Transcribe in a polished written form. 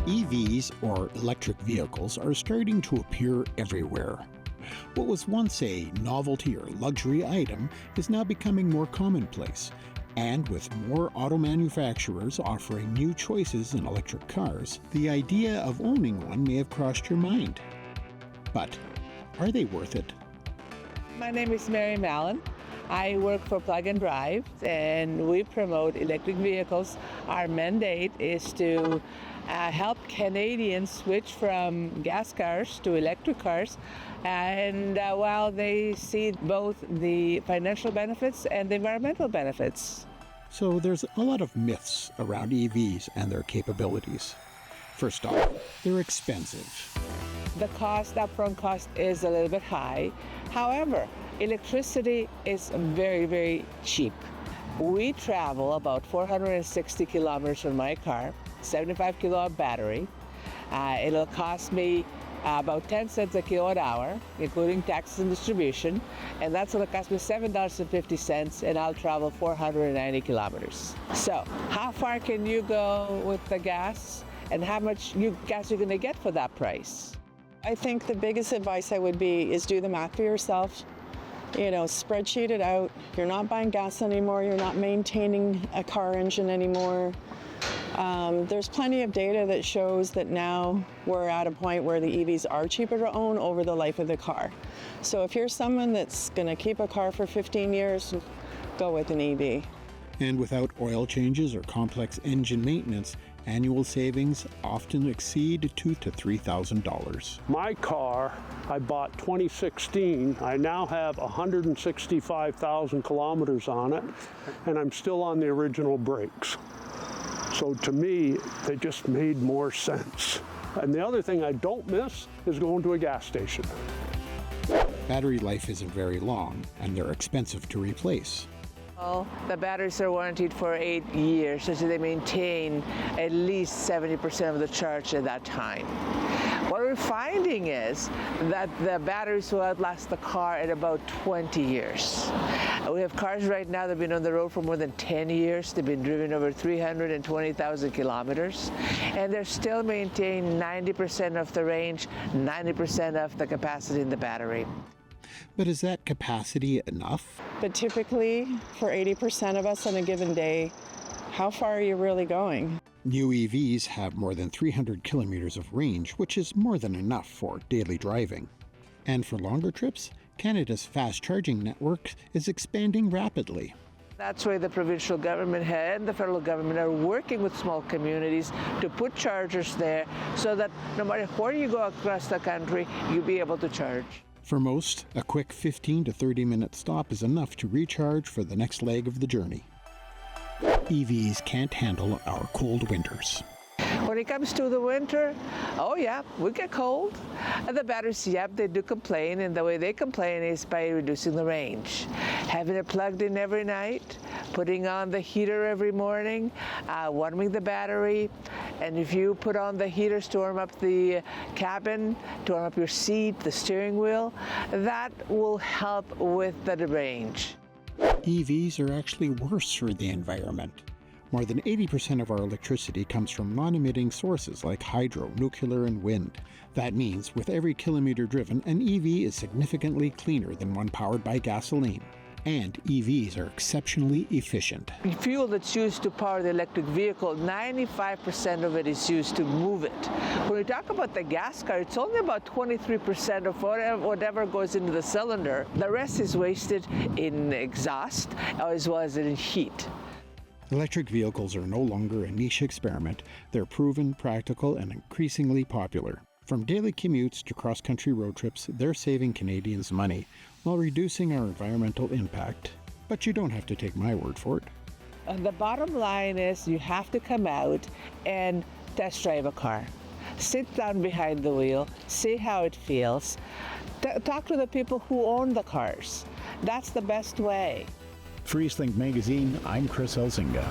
EVs, or electric vehicles, are starting to appear everywhere. What was once a novelty or luxury item is now becoming more commonplace. And with more auto manufacturers offering new choices in electric cars, the idea of owning one may have crossed your mind. But are they worth it? My name is Mary Mallon. I work for Plug and Drive, and we promote electric vehicles. Our mandate is to help Canadians switch from gas cars to electric cars, and while they see both the financial benefits and the environmental benefits. So there's a lot of myths around EVs and their capabilities. First off, they're expensive. The upfront cost is a little bit high. However, electricity is very, very cheap. We travel about 460 kilometers from my car, 75 kilowatt battery. It'll cost me about 10 cents a kilowatt hour, including taxes and distribution, and that's going to cost me $7.50, and I'll travel 490 kilometers. So how far can you go with the gas, and how much gas you're going to get for that price? I think the biggest advice I would be is do the math for yourself. Spreadsheet it out. You're not buying gas anymore. You're not maintaining a car engine anymore. There's plenty of data that shows that now we're at a point where the EVs are cheaper to own over the life of the car. So if you're someone that's going to keep a car for 15 years, go with an EV. And without oil changes or complex engine maintenance, annual savings often exceed $2,000 to $3,000. My car, I bought 2016. I now have 165,000 kilometers on it, and I'm still on the original brakes. So to me, they just made more sense. And the other thing I don't miss is going to a gas station. Battery life isn't very long, and they're expensive to replace. Well, the batteries are warranted for 8 years, so they maintain at least 70% of the charge at that time. What we're finding is that the batteries will outlast the car at about 20 years. We have cars right now that have been on the road for more than 10 years. They've been driven over 320,000 kilometers, and they're still maintaining 90% of the range, 90% of the capacity in the battery. But is that capacity enough? But typically, for 80% of us on a given day, how far are you really going? New EVs have more than 300 kilometers of range, which is more than enough for daily driving. And for longer trips, Canada's fast charging network is expanding rapidly. That's why the provincial government and the federal government are working with small communities to put chargers there so that no matter where you go across the country, you'll be able to charge. For most, a quick 15 to 30-minute stop is enough to recharge for the next leg of the journey. EVs can't handle our cold winters. When it comes to the winter, oh yeah, we get cold. And the batteries, yep, they do complain, and the way they complain is by reducing the range. Having it plugged in every night, putting on the heater every morning, warming the battery, and if you put on the heaters to warm up the cabin, to warm up your seat, the steering wheel, that will help with the range. EVs are actually worse for the environment. More than 80% of our electricity comes from non-emitting sources like hydro, nuclear, and wind. That means with every kilometer driven, an EV is significantly cleaner than one powered by gasoline. And EVs are exceptionally efficient. The fuel that's used to power the electric vehicle, 95% of it is used to move it. When we talk about the gas car, it's only about 23% of whatever goes into the cylinder. The rest is wasted in exhaust as well as in heat. Electric vehicles are no longer a niche experiment. They're proven, practical, and increasingly popular. From daily commutes to cross-country road trips, they're saving Canadians money while reducing our environmental impact. But you don't have to take my word for it. The bottom line is you have to come out and test drive a car. Sit down behind the wheel, see how it feels. Talk to the people who own the cars. That's the best way. For Eastlink Magazine, I'm Chris Elzinga.